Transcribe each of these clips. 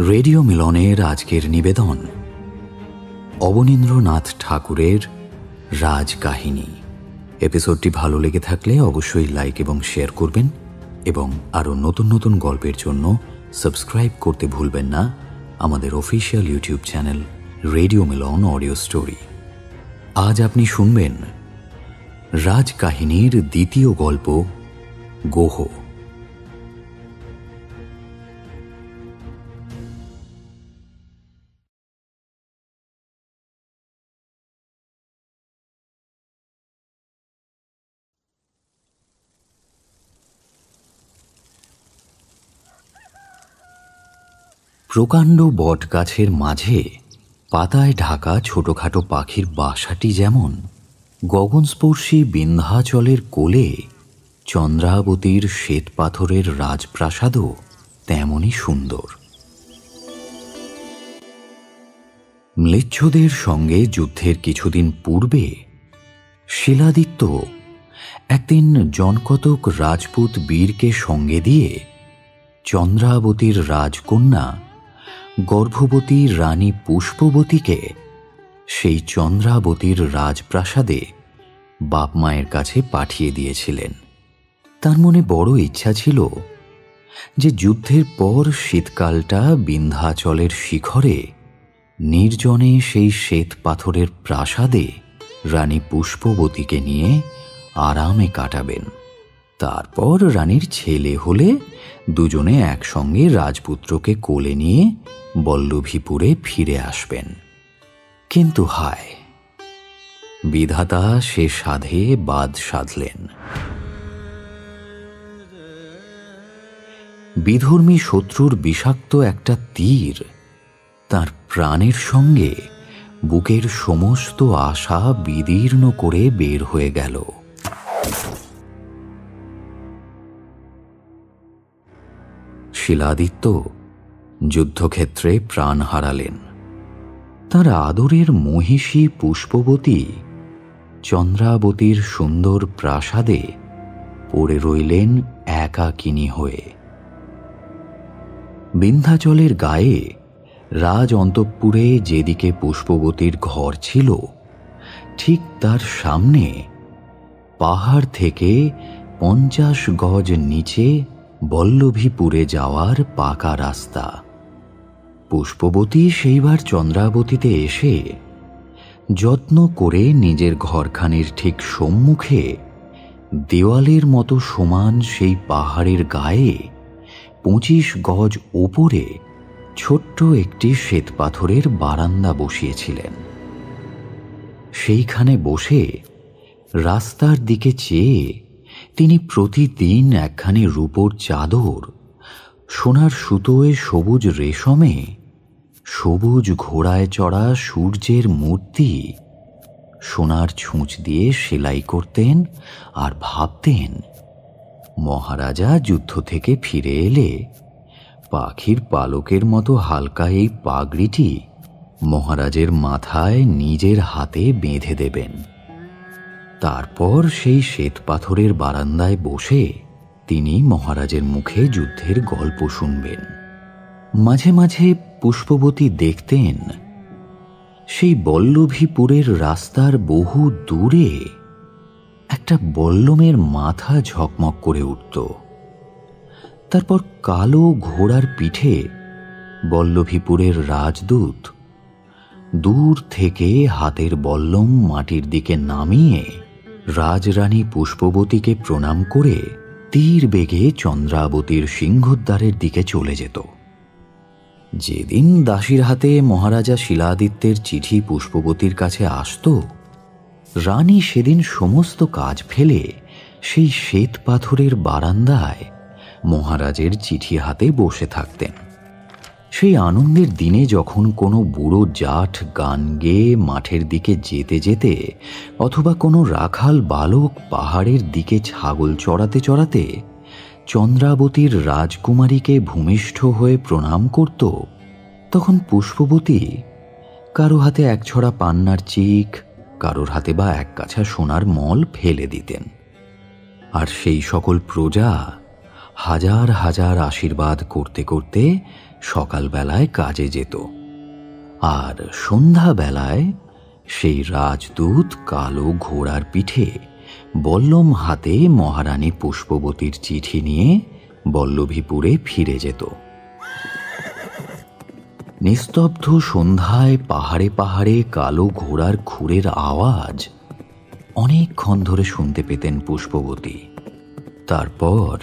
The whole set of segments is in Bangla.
রেডিও মিলনের আজকের নিবেদন অবনীন্দ্রনাথ ঠাকুরের রাজকাহিনী। এপিসোডটি ভালো লেগে থাকলে অবশ্যই লাইক এবং শেয়ার করবেন এবং আরও নতুন নতুন গল্পের জন্য সাবস্ক্রাইব করতে ভুলবেন না আমাদের official YouTube channel radio Milan audio story. আজ আপনি শুনবেন রাজকাহিনীর দ্বিতীয় গল্প গোহ। প্রকাণ্ড বটগাছের মাঝে পাতায় ঢাকা ছোটখাটো পাখির বাসাটি যেমন, গগনস্পর্শী বিন্ধ্যাচলের কোলে চন্দ্রাবতীর শ্বেতপাথরের রাজপ্রাসাদও তেমনই সুন্দর। ম্লেচ্ছদের সঙ্গে যুদ্ধের কিছুদিন পূর্বে শিলাদিত্য একদিন জনকতক রাজপুত বীরকে সঙ্গে দিয়ে চন্দ্রাবতীর রাজকন্যা গর্ভবতী রানী পুষ্পবতীকে সেই চন্দ্রাবতীর রাজপ্রাসাদে বাপ মায়ের কাছে পাঠিয়ে দিয়েছিলেন। তার মনে বড় ইচ্ছা ছিল যে যুদ্ধের পর শীতকালটা বিন্ধ্যাচলের শিখরে নির্জনে সেই শ্বেত পাথরের প্রাসাদে রানী পুষ্পবতীকে নিয়ে আরামে কাটাবেন। তারপর রানীর ছেলে হলে দুজনে একসঙ্গে রাজপুত্রকে কোলে নিয়ে বল্লভীপুরে ফিরে আসবেন। কিন্তু হায়, বিধাতা সে সাধে বাদ সাধলেন। বিধর্মী শত্রুর বিষাক্ত একটা তীর তার প্রাণের সঙ্গে বুকের সমস্ত আশা বিদীর্ণ করে বের হয়ে গেল। শিলাদিত্য যুদ্ধক্ষেত্রে প্রাণ হারালেন। তার আদরের মহিষী পুষ্পবতী চন্দ্রাবতীর সুন্দর প্রাসাদে পড়ে রইলেন একাকিনী হয়ে। বিন্ধ্যাচলের গায়ে রাজ অন্তঃপুরে যেদিকে পুষ্পবতীর ঘর ছিল, ঠিক তার সামনে পাহাড় থেকে 50 গজ নিচে বল্লভীপুরে যাওয়ার পাকা রাস্তা। পুষ্পবতী সেইবার চন্দ্রাবতীতে এসে যত্ন করে নিজের ঘরখানির ঠিক সম্মুখে দেওয়ালের মতো সমান সেই পাহাড়ের গায়ে 25 গজ ওপরে ছোট্ট একটি শ্বেতপাথরের বারান্দা বসিয়েছিলেন। সেইখানে বসে রাস্তার দিকে চেয়ে তিনি প্রতিদিন একখানি রূপোর চাদর, সোনার সুতোয় সবুজ রেশমে সবুজ ঘোড়ায় চড়া সূর্যের মূর্তি সোনার ছুঁচ দিয়ে সেলাই করতেন আর ভাবতেন, মহারাজা যুদ্ধ থেকে ফিরে এলে পাখির পালকের মতো হালকা এই পাগড়িটি মহারাজের মাথায় নিজের হাতে বেঁধে দেবেন। তারপর সেই শ্বেতপাথরের বারান্দায় বসে তিনি মহারাজের মুখে যুদ্ধের গল্প শুনবেন। মাঝে মাঝে পুষ্পবতী দেখতেন সেই বল্লভীপুরের রাস্তার বহু দূরে একটা বল্লমের মাথা ঝকমক করে উঠত। তারপর কালো ঘোড়ার পিঠে বল্লভীপুরের রাজদূত দূর থেকে হাতের বল্লম মাটির দিকে নামিয়ে রাজরানী পুষ্পবতীকে প্রণাম করে তীর বেগে চন্দ্রাবতীর সিংহদ্বারের দিকে চলে যেত। যেদিন দাসীর হাতে মহারাজা শিলাদিত্যের চিঠি পুষ্পবতীর কাছে আসত, রানী সেদিন সমস্ত কাজ ফেলে সেই শ্বেত পাথরের বারান্দায় মহারাজের চিঠি হাতে বসে থাকতেন। সেই আনন্দের দিনে যখন কোনো বুড়ো জাট গান গেয়ে মাঠের দিকে যেতে যেতে অথবা কোনো রাখাল বালক পাহাড়ের দিকে ছাগল চড়াতে চড়াতে চন্দ্রাবতীর রাজকুমারীকে ভূমিষ্ঠ হয়ে প্রণাম করত, তখন পুষ্পবতী কারো হাতে এক ছড়া পান্নার চিক, কারোর হাতে বা এক কাছা সোনার মল ফেলে দিতেন। আর সেই সকল প্রজা হাজার হাজার আশীর্বাদ করতে করতে সকালবেলায় কাজে যেত, আর সন্ধ্যাবেলায় সেই রাজদূত কালো ঘোড়ার পিঠে বল্লম হাতে মহারানী পুষ্পবতীর চিঠি নিয়ে বল্লভীপুরে ফিরে যেত। নিস্তব্ধ সন্ধ্যায় পাহাড়ে পাহাড়ে কালো ঘোড়ার খুরের আওয়াজ অনেকক্ষণ ধরে শুনতে পেতেন পুষ্পবতী। তারপর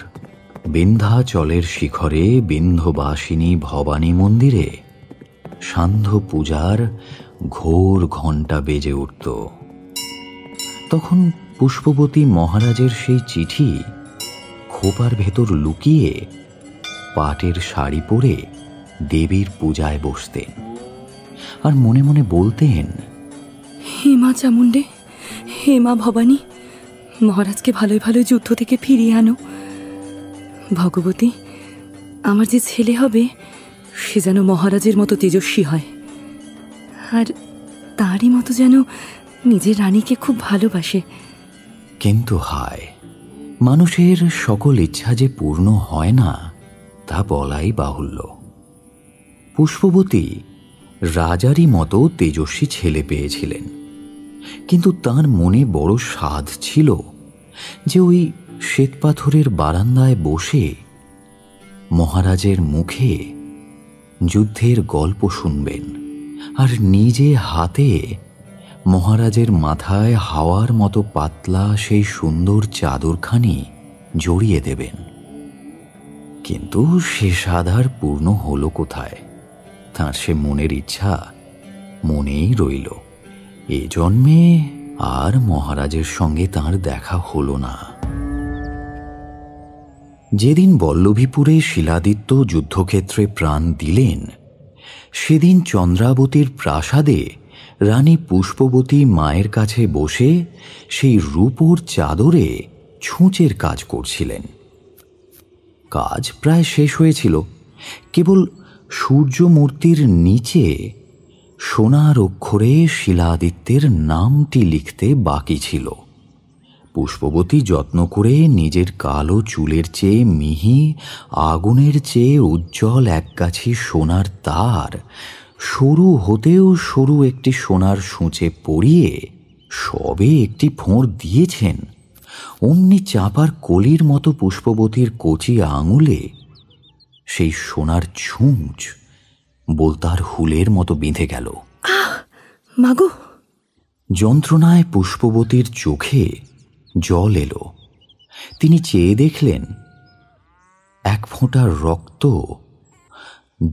বিন্ধ্যাচলের শিখরে বিন্ধ্যবাসিনী ভবানী মন্দিরে সান্ধ্য পূজার ঘোর ঘণ্টা বেজে উঠত। তখন পুষ্পবতী মহারাজের সেই চিঠি খোপার ভেতর লুকিয়ে পাটের শাড়ি পরে দেবীর পূজায় বসতেন, আর মনে মনে বলতেন, হে মা চামুণ্ডে, হে মা ভবানী, মহারাজকে ভালোই ভালো যুদ্ধ থেকে ফিরিয়ে আনো। ভগবতী, আমার যে ছেলে হবে সে যেন মহারাজের মতো তেজস্বী হয়, আর তারই মতো যেন নিজের রানীকে খুব ভালোবাসে। কিন্তু হায়, মানুষের সকল ইচ্ছা যে পূর্ণ হয় না তা বলাই বাহুল্য। পুষ্পবতী রাজারই মতো তেজস্বী ছেলে পেয়েছিলেন, কিন্তু তার মনে বড় সাধ ছিল যে ওই শ্বেতপাথরের বারান্দায় বসে মহারাজের মুখে যুদ্ধের গল্প শুনবেন, আর নিজে হাতে মহারাজের মাথায় হাওয়ার মতো পাতলা সেই সুন্দর চাদরখানি জড়িয়ে দেবেন। কিন্তু সে সাধার পূর্ণ হলো কোথায়? তার সে মনের ইচ্ছা মনেই রইল। এ জন্মে আর মহারাজের সঙ্গে তার দেখা হলো না। যেদিন বল্লভীপুরে শিলাদিত্য যুদ্ধক্ষেত্রে প্রাণ দিলেন, সেদিন চন্দ্রাবতীর প্রাসাদে রানী পুষ্পবতী মায়ের কাছে বসে সেই রূপোর চাদরে ছুঁচের কাজ করছিলেন। কাজ প্রায় শেষ হয়েছিল, কেবল সূর্যমূর্তির নিচে সোনার অক্ষরে শিলাদিত্যের নামটি লিখতে বাকি ছিল। পুষ্পবতী যত্ন করে নিজের কালো চুলের চেয়ে মিহি, আগুনের চেয়ে উজ্জ্বল একগাছি সোনার তার সরু হতেও সরু একটি সোনার সূঁচে পরিয়ে সবে একটি ফোঁড় দিয়েছেন, অমনি চাপার কলির মতো পুষ্পবতীর কচি আঙুলে সেই সোনার ছুঁচ বোলতার হুলের মতো বেঁধে গেল। মাগো! যন্ত্রণায় পুষ্পবতীর চোখে জল এলো। তিনি চেয়ে দেখলেন এক ফোঁটা রক্ত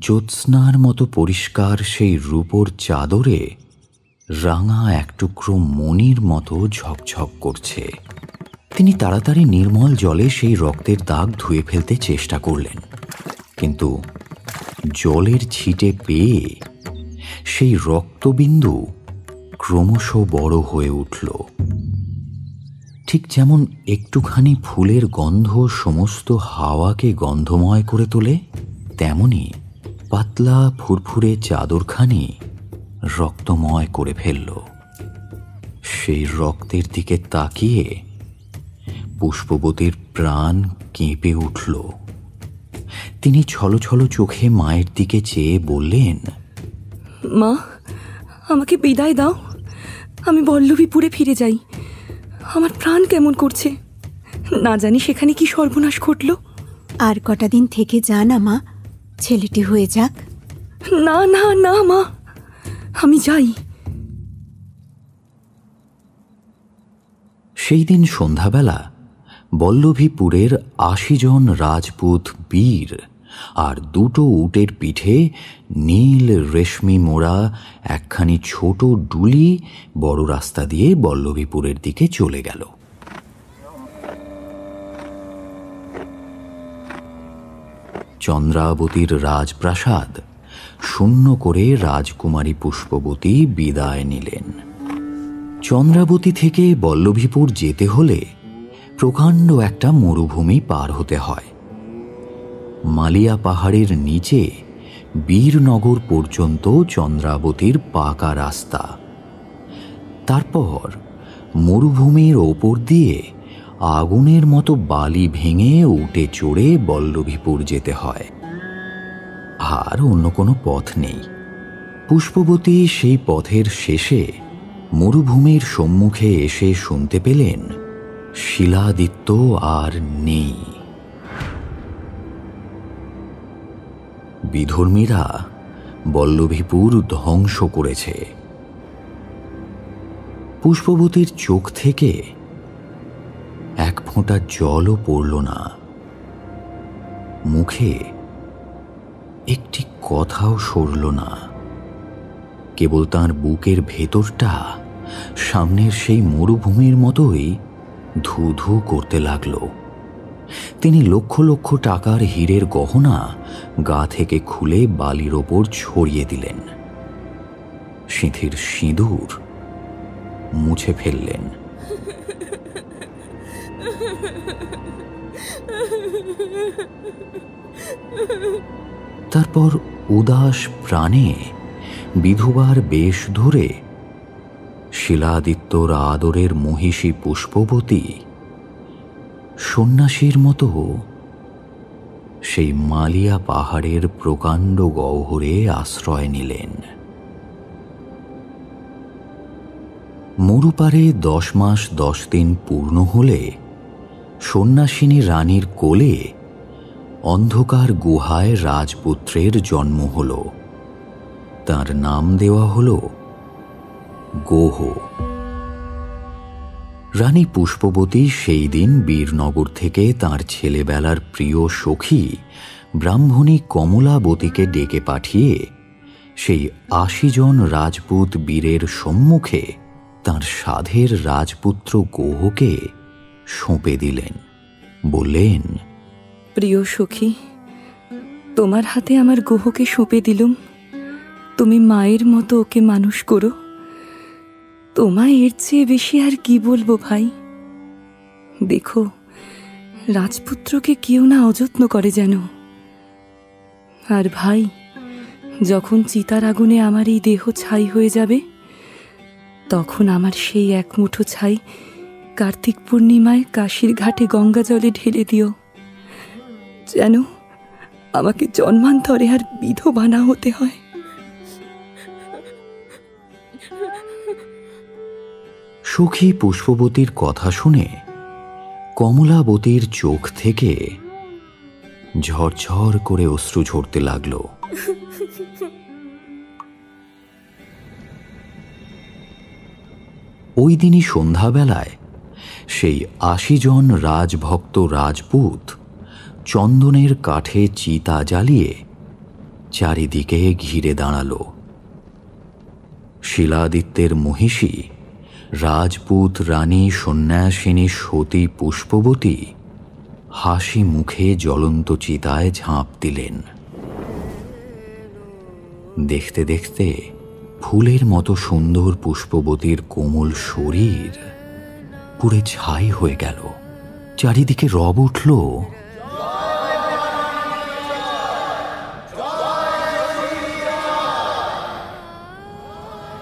জ্যোৎস্নার মতো পরিষ্কার সেই রূপোর চাদরে রাঙা এক টুকরো মণির মতো ঝকঝক করছে। তিনি তাড়াতাড়ি নির্মল জলে সেই রক্তের দাগ ধুয়ে ফেলতে চেষ্টা করলেন, কিন্তু জলের ছিটে পেয়ে সেই রক্তবিন্দু ক্রমশ বড় হয়ে উঠল। ঠিক যেমন একটুখানি ফুলের গন্ধ সমস্ত হাওয়াকে গন্ধময় করে তোলে, তেমনি পাতলা ফুরফুরে চাদরখানি রক্তময় করে ফেলল। সেই রক্তের দিকে তাকিয়ে পুষ্পবতীর প্রাণ কেঁপে উঠল। তিনি ছলছল চোখে মায়ের দিকে চেয়ে বললেন, মা, আমাকে বিদায় দাও, আমি বল্লভীপুরে ফিরে যাই। আমার প্রাণ কেমন করছে, না জানি সেখানে কি সর্বনাশ ঘটল। আর কটা দিন থেকে যা না মা, ছেলেটি হয়ে যাক। না না না মা, আমি যাই। সেই দিন সন্ধ্যাবেলা বল্লভীপুরের ৮০ জন রাজপুত বীর আর দুটো উটের পিঠে নীল রেশমি মোড়া একখানি ছোট ডুলি বড় রাস্তা দিয়ে বল্লভীপুরের দিকে চলে গেল। চন্দ্রাবতীর রাজপ্রাসাদ শূন্য করে রাজকুমারী পুষ্পবতী বিদায় নিলেন। চন্দ্রাবতী থেকে বল্লভীপুর যেতে হলে প্রকাণ্ড একটা মরুভূমি পার হতে হয়। মালিয়া পাহাড়ের নিচে বীরনগর পর্যন্ত চন্দ্রাবতীর পাকা রাস্তা, তারপর মরুভূমির ওপর দিয়ে আগুনের মতো বালি ভেঙে উঠে চড়ে বল্লভীপুর যেতে হয়। আর অন্য কোনো পথ নেই। পুষ্পবতী সেই পথের শেষে মরুভূমির সম্মুখে এসে শুনতে পেলেন শিলাদিত্য আর নেই। বিধর্মীরা বল্লভীপুর ধ্বংস করেছে। পুষ্পবতীর চোখ থেকে এক ফোঁটা জলও পড়ল না, মুখে একটি কথাও সরল না। কেবল তাঁর বুকের ভেতরটা সামনের সেই মরুভূমির মতোই ধু ধু করতে লাগল। তিনি লক্ষ লক্ষ টাকার হীরের গহনা গা থেকে খুলে বালির ওপর ছড়িয়ে দিলেন। সিঁথির সিঁদুর মুছে ফেললেন। তারপর উদাস প্রাণে বিধবার বেশ ধরে শিলাদিত্যর আদরের মহিষী পুষ্পবতী সন্ন্যাসীর মতো সেই মালিয়া পাহাড়ের প্রকাণ্ড গহ্বরে আশ্রয় নিলেন। মরুপারে 10 মাস 10 দিন পূর্ণ হলে সন্ন্যাসিনী রানীর কোলে অন্ধকার গুহায় রাজপুত্রের জন্ম হল। তার নাম দেওয়া হল গোহ। রানী পুষ্পবতী সেই দিন বীরনগর থেকে তার ছেলেবেলার প্রিয় সখী ব্রাহ্মণী কমলাবতীকে ডেকে পাঠিয়ে সেই 80 জন রাজপুত বীরের সম্মুখে তার সাধের রাজপুত্র গোহকে সঁপে দিলেন। বললেন, প্রিয় সখী, তোমার হাতে আমার গোহকে সঁপে দিলুম। তুমি মায়ের মতো ওকে মানুষ করো। তোমায় এর চেয়ে বেশি আর কি বলবো ভাই। দেখো, রাজপুত্রকে কেউ না অযত্ন করে যেন। আর ভাই, যখন চিতার আগুনে আমার এই দেহ ছাই হয়ে যাবে, তখন আমার সেই এক মুঠো ছাই কার্তিক পূর্ণিমায় কাশীর ঘাটে গঙ্গা জলে ঢেলে দিও, যেন আমাকে জন্মান্তরে আর বিধবা না হতে হয়। সখী পুষ্পবতীর কথা শুনে কমলাবতীর চোখ থেকে ঝরঝর করে অশ্রু ঝরতে লাগল। ওই দিনই সন্ধ্যাবেলায় সেই 80 জন রাজভক্ত রাজপুত চন্দনের কাঠে চিতা জ্বালিয়ে চারিদিকে ঘিরে দাঁড়াল। শিলাদিত্যের মহিষী রাজপুত রানী সন্ন্যাসিনী সতী পুষ্পবতী হাসি মুখে জ্বলন্ত চিতায় ঝাঁপ দিলেন। দেখতে দেখতে ফুলের মতো সুন্দর পুষ্পবতীর কোমল শরীর পুড়ে ছাই হয়ে গেল। চারিদিকে রব উঠল,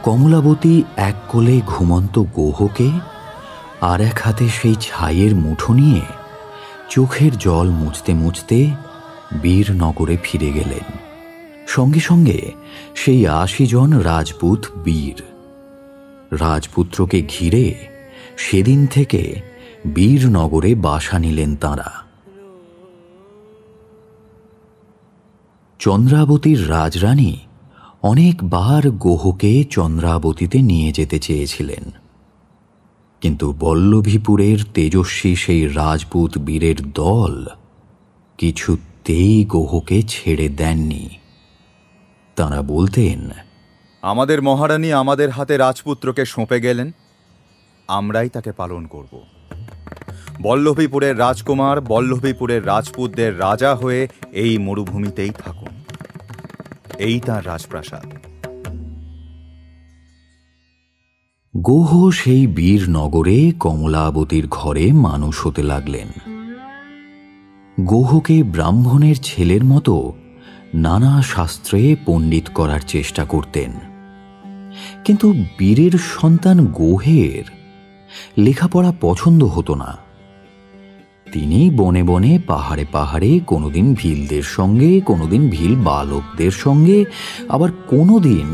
কমলাবতী এক কোলে ঘুমন্ত গোহকে আর এক হাতে সেই ছাইয়ের মুঠো নিয়ে চোখের জল মুছতে মুছতে বীরনগরে ফিরে গেলেন। সঙ্গে সঙ্গে সেই 80 জন রাজপুত বীর। রাজপুত্রকে ঘিরে সেদিন থেকে বীরনগরে বাসা নিলেন তাঁরা। চন্দ্রাবতীর রাজরানী অনেকবার গোহকে চন্দ্রাবতীতে নিয়ে যেতে চেয়েছিলেন, কিন্তু বল্লভীপুরের তেজস্বী সেই রাজপুত বীরের দল কিছুতেই গোহকে ছেড়ে দেননি। তাঁরা বলতেন, আমাদের মহারানী আমাদের হাতে রাজপুত্রকে সঁপে গেলেন, আমরাই তাকে পালন করব। বল্লভীপুরের রাজকুমার বল্লভীপুরের রাজপুতদের রাজা হয়ে এই মরুভূমিতেই থাকুন। এই তাঁর রাজপ্রাসাদ। গোহ সেই বীরনগরে কমলাবতীর ঘরে মানুষ হতে লাগলেন। গোহকে ব্রাহ্মণের ছেলের মতো নানা শাস্ত্রে পণ্ডিত করার চেষ্টা করতেন, কিন্তু বীরের সন্তান গোহের লেখাপড়া পছন্দ হতো না। তিনি বনে বনে পাহাড়ে পাহাড়ে কোনোদিন ভিলদের সঙ্গে, কোনোদিন ভিল বালকদের সঙ্গে, আবার কোনোদিন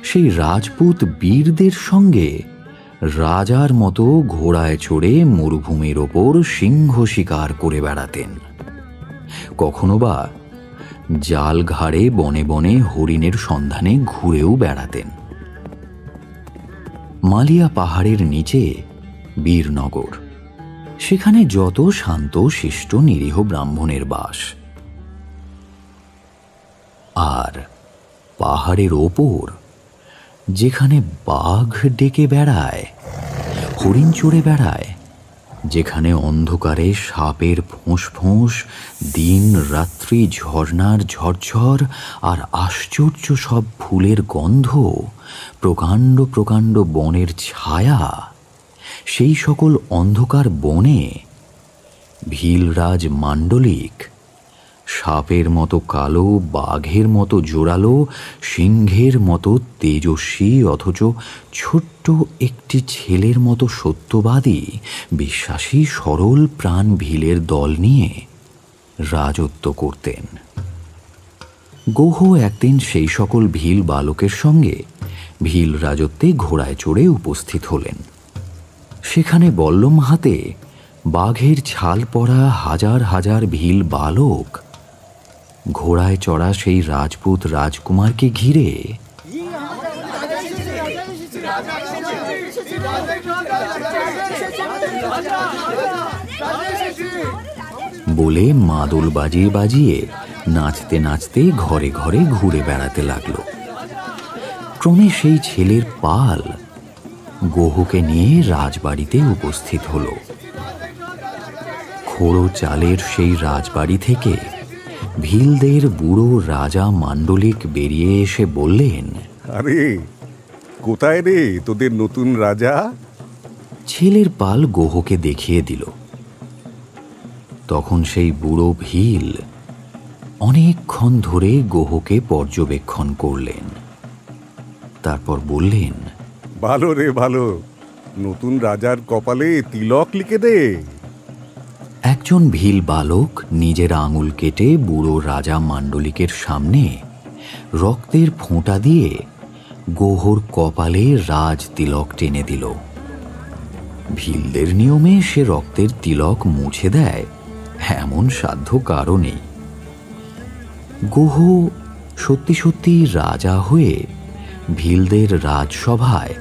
সেই রাজপুত বীরদের সঙ্গে রাজার মতো ঘোড়ায় চড়ে মরুভূমির ওপর সিংহ শিকার করে বেড়াতেন। কখনো বা জাল ঘাড়ে বনে বনে হরিণের সন্ধানে ঘুরেও বেড়াতেন। মালিয়া পাহাড়ের নিচে বীরনগর, সেখানে যত শান্ত শিষ্ট নিরীহ ব্রাহ্মণের বাস। আর পাহাড়ের ওপর যেখানে বাঘ ডেকে বেড়ায়, হরিণ চড়ে বেড়ায়, যেখানে অন্ধকারে সাপের ফোঁস ফোঁস, দিন রাত্রি ঝর্ণার ঝরঝর আর আশ্চর্য সব ফুলের গন্ধ, প্রকাণ্ড প্রকাণ্ড বনের ছায়া, সেই সকল অন্ধকার বনে ভিলরাজ মাণ্ডলিক সাপের মতো কালো, বাঘের মতো জোরালো, সিংহের মতো তেজস্বী, অথচ ছোট্ট একটি ছেলের মতো সত্যবাদী, বিশ্বাসী, সরল প্রাণ ভিলের দল নিয়ে রাজত্ব করতেন। গোহ একদিন সেই সকল ভিল বালকের সঙ্গে ভিল রাজত্বে ঘোড়ায় চড়ে উপস্থিত হলেন। সেখানে বল্লম হাতে বাঘের ছাল পরা হাজার হাজার ভিল বালক ঘোড়ায় চড়া সেই রাজপুত রাজকুমারকে ঘিরে বলে মাদল বাজিয়ে বাজিয়ে নাচতে নাচতে ঘরে ঘরে ঘুরে বেড়াতে লাগলো। ক্রমে সেই ছেলের পাল গোহকে নিয়ে রাজবাড়িতে উপস্থিত হল। খোড়ো চালের সেই রাজবাড়ি থেকে ভিলদের বুড়ো রাজা মাণ্ডলিক বেরিয়ে এসে বললেন, আরে কোথায় রে তোদের নতুন রাজা? ছেলের পাল গোহকে দেখিয়ে দিল। তখন সেই বুড়ো ভিল অনেকক্ষণ ধরে গোহকে পর্যবেক্ষণ করলেন। তারপর বললেন, ভালো রে ভালো, নতুন রাজার কপালে তিলক লিখে দে। একজন ভিল বালক নিজের আঙুল কেটে বুড়ো রাজা মাণ্ডলিকের সামনে রক্তের ফোঁটা দিয়ে গোহর কপালে রাজ তিলক টেনে দিল। ভিলদের নিয়মে সে রক্তের তিলক মুছে দেয় এমন সাধ্য কারও নেই। গোহ সত্যি সত্যি রাজা হয়ে ভিলদের রাজসভায়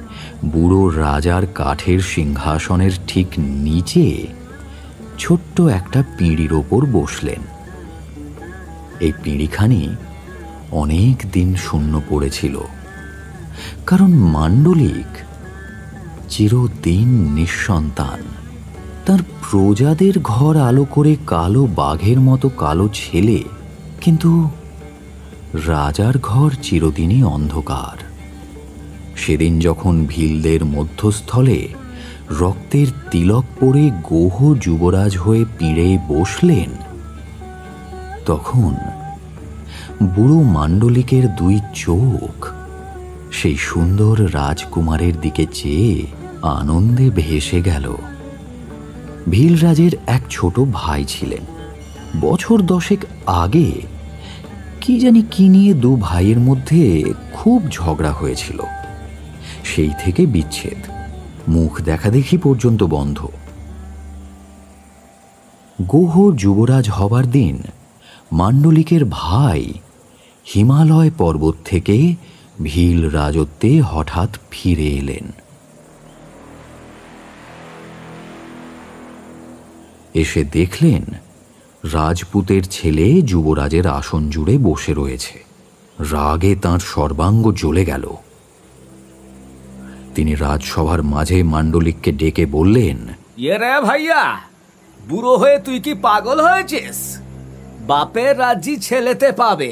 বুড়ো রাজার কাঠের সিংহাসনের ঠিক নিচে ছোট্ট একটা পিঁড়ির ওপর বসলেন। এই পিঁড়িখানি অনেক দিন শূন্য পড়েছিল, কারণ মাণ্ডলিক চিরদিন নিঃসন্তান। তার প্রজাদের ঘর আলো করে কালো বাঘের মতো কালো ছেলে, কিন্তু রাজার ঘর চিরদিনই অন্ধকার। সেদিন যখন ভিলদের মধ্যস্থলে রক্তের তিলক পরে গোহ যুবরাজ হয়ে পিঁড়ে বসলেন, তখন বুড়ো মাণ্ডলিকের দুই চোখ সেই সুন্দর রাজকুমারের দিকে চেয়ে আনন্দে ভেসে গেল। ভিলরাজের এক ছোট ভাই ছিলেন। বছর 10 আগে কি জানি কি নিয়ে দু ভাইয়ের মধ্যে খুব ঝগড়া হয়েছিল। সেই থেকে বিচ্ছেদ, মুখ দেখাদেখি পর্যন্ত বন্ধ। গোহ যুবরাজ হবার দিন মাণ্ডলিকের ভাই হিমালয় পর্বত থেকে ভিল রাজত্বে হঠাৎ ফিরে এলেন। এসে দেখলেন রাজপুতের ছেলে যুবরাজের আসন জুড়ে বসে রয়েছে। রাগে তাঁর সর্বাঙ্গ জ্বলে গেল। তিনি রাজসভার মাঝে মাণ্ডলিককে ডেকে বললেন, ইয়ে রে ভাইয়া, বুড়ো হয়ে তুই কি পাগল হয়েছিস? বাপের রাজ্যি ছেলেতে পাবে,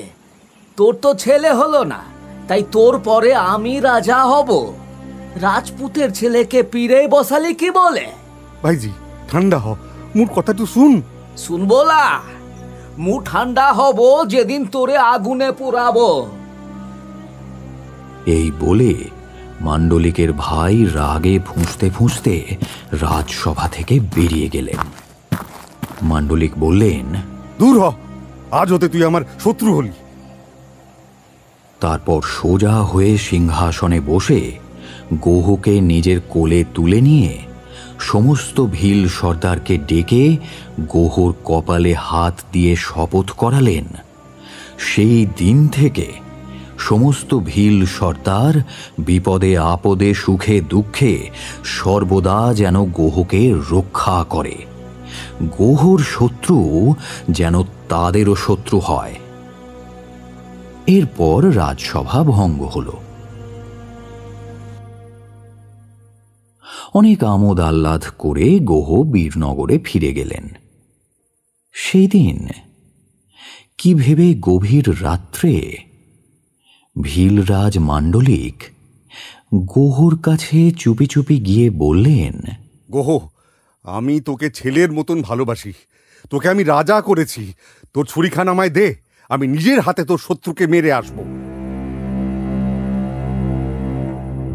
তোর তো ছেলে হলো না, তাই তোর পরে আমি রাজা হব। রাজপুতের ছেলেকে পিড়ে বসালি কি বলে? ভাইজি ঠান্ডা হ, মোর কথা তো শুন। শুনবো না, মু ঠান্ডা হব যেদিন তোরে আগুনে পোড়াবো। এই বলে মাণ্ডলিকের ভাই রাগে ফুঁসতে ফুঁসতে রাজসভা থেকে বেরিয়ে গেলেন। মান্ডলিক বললেন, দূর হ, আজ হতে তুই আমার শত্রু হলি। তারপর সোজা হয়ে সিংহাসনে বসে গোহকে নিজের কোলে তুলে নিয়ে সমস্ত ভিল সর্দারকে ডেকে গোহর কপালে হাত দিয়ে শপথ করালেন সেই দিন থেকে সমস্ত ভিল সর্দার বিপদে আপদে সুখে দুঃখে সর্বদা যেন গোহকে রক্ষা করে, গোহর শত্রু যেন তাদেরও শত্রু হয়। এরপর রাজসভা ভঙ্গ হল। অনেক আমোদ আহ্লাদ করে গোহ বীরনগরে ফিরে গেলেন। সেই দিন কি ভেবে গভীর রাত্রে ভিলরাজ মান্ডলিক গোহর কাছে চুপি চুপি গিয়ে বললেন, গোহ, আমি তোকে ছেলের মতন ভালোবাসি, তোকে আমি রাজা করেছি, তোর ছুরিখানা আমায় দে, আমি নিজের হাতে তোর শত্রুকে মেরে আসব।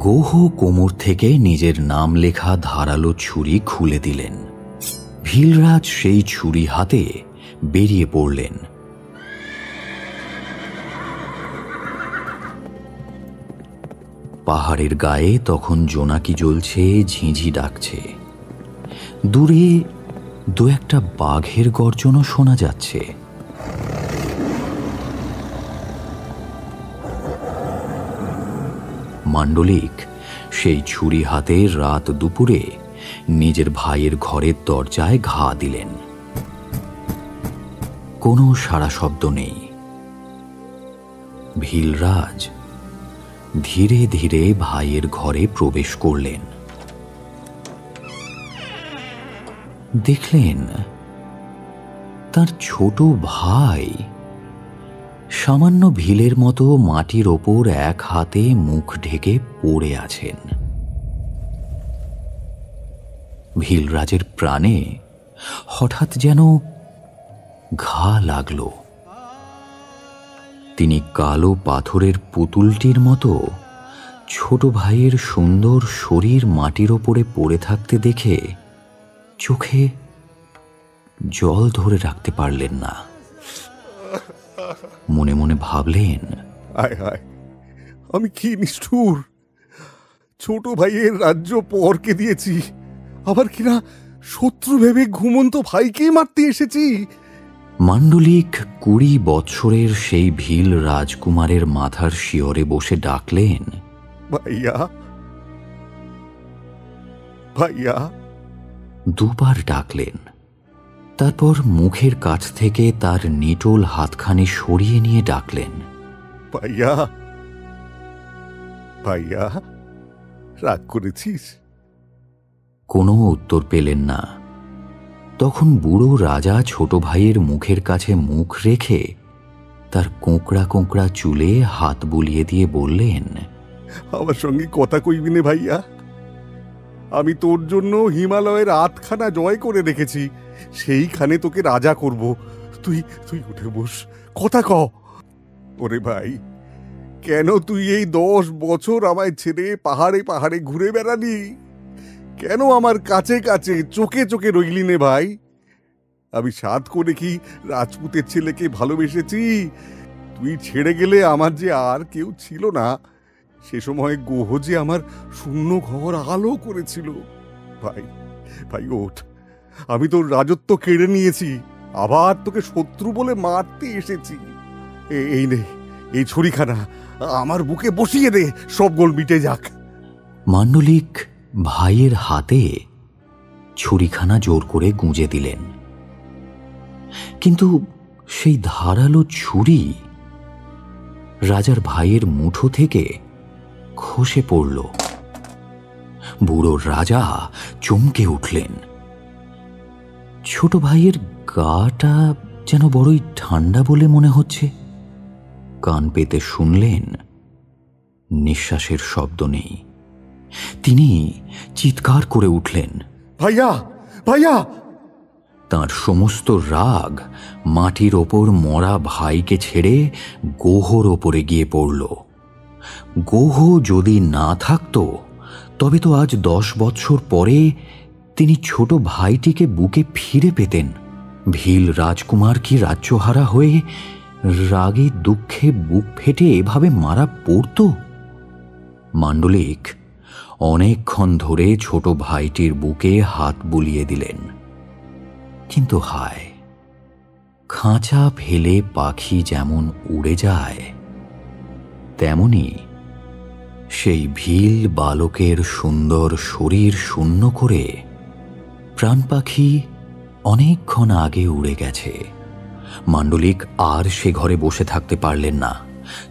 গোহ কোমর থেকে নিজের নাম লেখা ধারালো ছুরি খুলে দিলেন। ভিলরাজ সেই ছুরি হাতে বেরিয়ে পড়লেন। পাহাড়ের গায়ে তখন জোনাকি জ্বলছে, ঝিঁঝি ডাকছে। দূরে দু একটা বাঘের গর্জনও শোনা যাচ্ছে। মান্ডলিক সেই ছুরি হাতে রাত দুপুরে নিজের ভাইয়ের ঘরের দরজায় ঘা দিলেন। কোনো সাড়া শব্দ নেই। ভিলরাজ ধীরে ধীরে ভাইয়ের ঘরে প্রবেশ করলেন। দেখলেন তার ছোট ভাই সামান্য ভিলের মতো মাটির ওপর এক হাতে মুখ ঢেকে পড়ে আছেন। ভিলরাজের প্রাণে হঠাৎ যেন ঘা লাগল। তিনি কালো পাথরের পুতুলটির মতো ছোট ভাইয়ের সুন্দর শরীর মাটির ওপরে পড়ে থাকতে দেখে চোখে জল ধরে রাখতে পারলেন না। মনে মনে ভাবলেন, আয় হায়, আমি কি নিষ্ঠুর! ছোট ভাইয়ের রাজ্য পরকে দিয়েছি, আবার কিনা শত্রু ভেবে ঘুমন্ত ভাইকেই মারতে এসেছি। মান্ডলিক 20 বৎসরের সেই ভিল রাজকুমারের মাথার শিয়রে বসে ডাকলেন, ভাইয়া, ভাইয়া। দুবার ডাকলেন। তারপর মুখের কাছ থেকে তার নিটোল হাতখানি সরিয়ে নিয়ে ডাকলেন, ভাইয়া, ভাইয়া, রাগ করেছিস? কোনো উত্তর পেলেন না। তখন বুড়ো রাজা ছোট ভাইয়ের মুখের কাছে মুখ রেখে তার কোঁকড়া কোঁকড়া চুলে হাত বুলিয়ে দিয়ে বললেন, আমার সঙ্গে কথা কইবি নে ভাইয়া? আমি তোর জন্য হিমালয়ের 8খানা জয় করে রেখেছি, সেইখানে তোকে রাজা করব। তুই তুই উঠে বস, কথা ক। ওরে ভাই, কেন তুই এই 10 বছর আমায় ছেড়ে পাহাড়ে পাহাড়ে ঘুরে বেড়ালি? কেন আমার কাছে কাছে চোখে চোখে রইলি নে ভাই? আমি সাধ করে কি রাজপুতের ছেলেকে ভালোবেসেছি? তুই ছেড়ে গেলে আমার যে আর কেউ ছিল না। সে সময় গোহ যে আমার শূন্য ঘর আলো করেছিল। ভাই, ভাই ওঠ, আমি তোর রাজত্ব কেড়ে নিয়েছি, আবার তোকে শত্রু বলে মারতে এসেছি। এই নে, এই ছুরিখানা আমার বুকে বসিয়ে দে, সব গোল মিটে যাক। মান্ডলিক ভাইয়ের হাতে ছুরিখানা জোর করে গুঁজে দিলেন, কিন্তু সেই ধারালো ছুরি রাজার ভাইয়ের মুঠো থেকে খসে পড়ল। বুড়ো রাজা চমকে উঠলেন। ছোট ভাইয়ের গাটা যেন বড়ই ঠান্ডা বলে মনে হচ্ছে। কান পেতে শুনলেন, নিঃশ্বাসের শব্দ নেই। তিনি চিৎকার করে উঠলেন, ভাইয়া, ভাইয়া! তার সমস্ত রাগ মাটির ওপর মরা ভাইকে ছেড়ে গোহর ওপরে গিয়ে পড়ল। গোহ যদি না থাকত তবে তো আজ 10 বৎসর পরে তিনি ছোট ভাইটিকে বুকে ফিরে পেতেন। ভীল রাজকুমার কি রাজ্যহারা হয়ে রাগে দুঃখে বুক ফেটে এভাবে মারা পড়ত? মান্ডলিক অনেকক্ষণ ধরে ছোট ভাইটির বুকে হাত বুলিয়ে দিলেন, কিন্তু হায়, খাঁচা ফেলে পাখি যেমন উড়ে যায় তেমনি সেই ভীল বালকের সুন্দর শরীর শূন্য করে প্রাণ পাখি অনেকক্ষণ আগে উড়ে গেছে। মান্ডলিক আর সে ঘরে বসে থাকতে পারলেন না।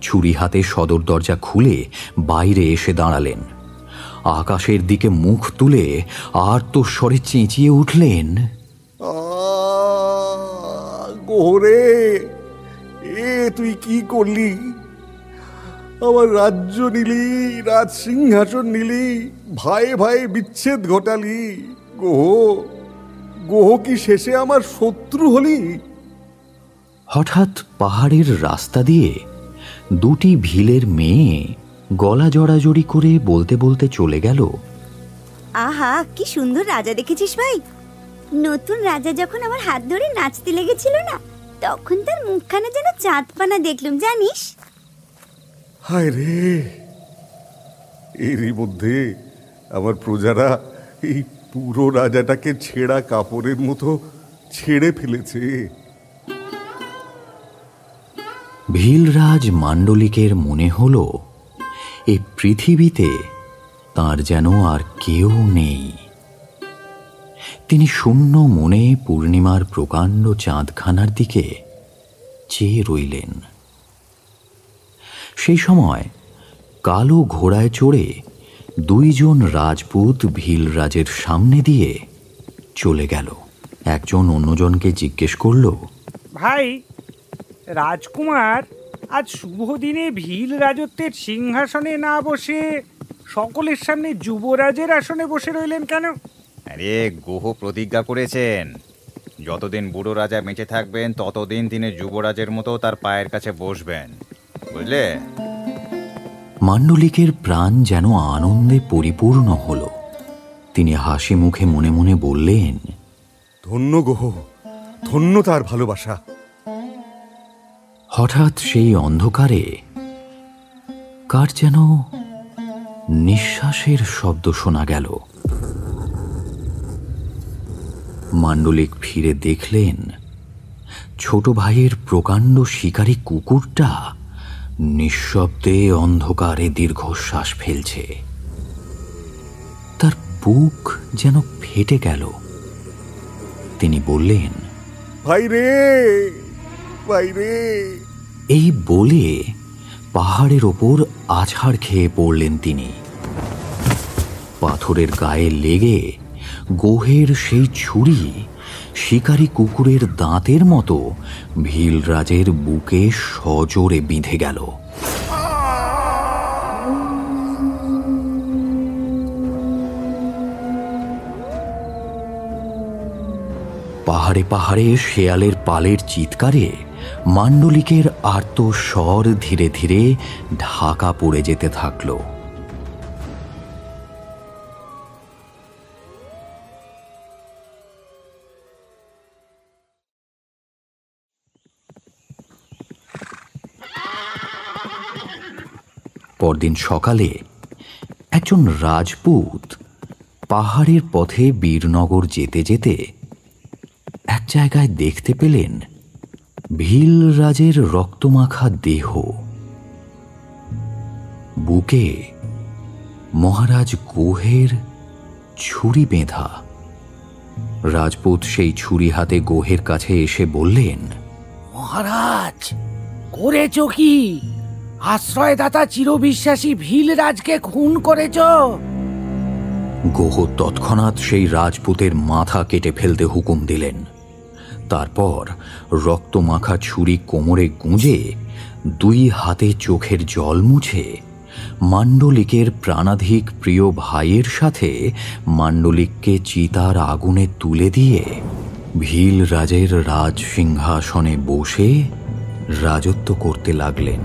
ছুরি হাতে সদর দরজা খুলে বাইরে এসে দাঁড়ালেন। আকাশের দিকে মুখ তুলে আর্তস্বরে চেঁচিয়ে উঠলেন, গোহরে, এ তুই কি করলি? আমার রাজ্য নিলি, রাজ সিংহাসন নিলি, ভাই ভাই বিচ্ছেদ ঘটালি। গোহ কি শেষে আমার শত্রু হলি? হঠাৎ পাহাড়ের রাস্তা দিয়ে দুটি ভিলের মেয়ে গলা জড়াজড়ি করে বলতে বলতে চলে গেল, আহা, কি সুন্দর রাজা দেখেছিস ভাই। নতুন রাজা যখন আমার হাত ধরে নাচতে লেগেছিল না, তখন তার মুখখানা যেন চাঁদপানা দেখলুম, জানিস? হায় রে, এরই মধ্যে আমার প্রজারা এই পুরো রাজাটাকে ছেঁড়া কাপড়ের মতো ছেড়ে ফেলেছে। ভীলরাজ মান্ডলিকের মনে হল এই পৃথিবীতে তার যেন আর কেউ নেই। তিনি শূন্য মনে পূর্ণিমার প্রকাণ্ড চাঁদখানার দিকে চেয়ে রইলেন। সেই সময় কালো ঘোড়ায় চড়ে দুইজন রাজপুত ভীলরাজের সামনে দিয়ে চলে গেল। একজন অন্যজনকে জিজ্ঞেস করল, ভাই রাজকুমার, আজ শুভ দিনে ভীল রাজত্বের সিংহাসনে না বসে সকলের সামনে যুবরাজের আসনে বসে রইলেন কেন? আরে, গোহ প্রতিজ্ঞা করেছেন যতদিন বুড়ো রাজা বেঁচে থাকবেন ততদিন তিনি যুবরাজের মতো তার পায়ের কাছে বসবেন, বুঝলে? মান্ডলিকের প্রাণ যেন আনন্দে পরিপূর্ণ হল। তিনি হাসি মুখে মনে মনে বললেন, ধন্য গোহ, ধন্য তার ভালোবাসা। হঠাৎ সেই অন্ধকারে কার যেন নিঃশ্বাসের শব্দ শোনা গেল। মান্ডলিক ফিরে দেখলেন ছোট ভাইয়ের প্রকাণ্ড শিকারী কুকুরটা নিঃশব্দে অন্ধকারে দীর্ঘশ্বাস ফেলছে। তার বুক যেন ফেটে গেল। তিনি বললেন, ভাই রে, ভাই রে। এই বলে পাহাড়ের ওপর আছাড় খেয়ে পড়লেন তিনি। পাথরের গায়ে লেগে গোহের সেই ছুরি শিকারী কুকুরের দাঁতের মতো ভীলরাজের বুকে সজোরে বিঁধে গেল। পাহাড়ে পাহাড়ে শেয়ালের পালের চিৎকারে মান্ডলিকের আর্তস্বর ধীরে ধীরে ঢাকা পড়ে যেতে থাকল। পরদিন সকালে একজন রাজপুত পাহাড়ের পথে বীরনগর যেতে যেতে এক জায়গায় দেখতে পেলেন ভীলরাজের রক্তমাখা দেহ। বুকে মহারাজ গোহের ছুরি বেঁধা। রাজপুত সেই ছুরি হাতে গোহের কাছে এসে বললেন, মহারাজ, করেছ কি? আশ্রয়দাতা চিরবিশ্বাসী ভীলরাজকে খুন করেছ? গোহ তৎক্ষণাৎ সেই রাজপুতের মাথা কেটে ফেলতে হুকুম দিলেন। তারপর রক্তমাখা ছুরি কোমরে গুঁজে দুই হাতে চোখের জল মুছে মান্ডলিকের প্রাণাধিক প্রিয় ভাইয়ের সাথে মান্ডলিককে চিতার আগুনে তুলে দিয়ে ভীলরাজের রাজ সিংহাসনে বসে রাজত্ব করতে লাগলেন।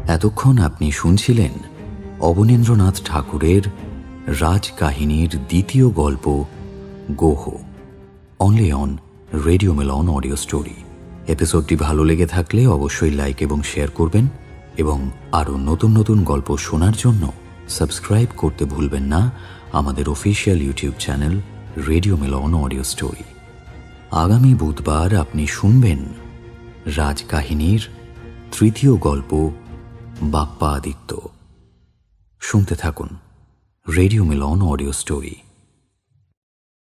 এতক্ষণ আপনি শুনছিলেন অবনীন্দ্রনাথ ঠাকুরের রাজকাহিনীর দ্বিতীয় গল্প গোহ, only on radio Milan audio story. এপিসোডটি ভালো লেগে থাকলে অবশ্যই লাইক এবং শেয়ার করবেন এবং আরও নতুন নতুন গল্প শোনার জন্য সাবস্ক্রাইব করতে ভুলবেন না আমাদের official YouTube channel radio Milan audio story. আগামী বুধবার আপনি শুনবেন রাজকাহিনীর তৃতীয় গল্প বাপ্পা আদিত্য। শুনতে থাকুন রেডিও মিলন অডিও স্টোরি।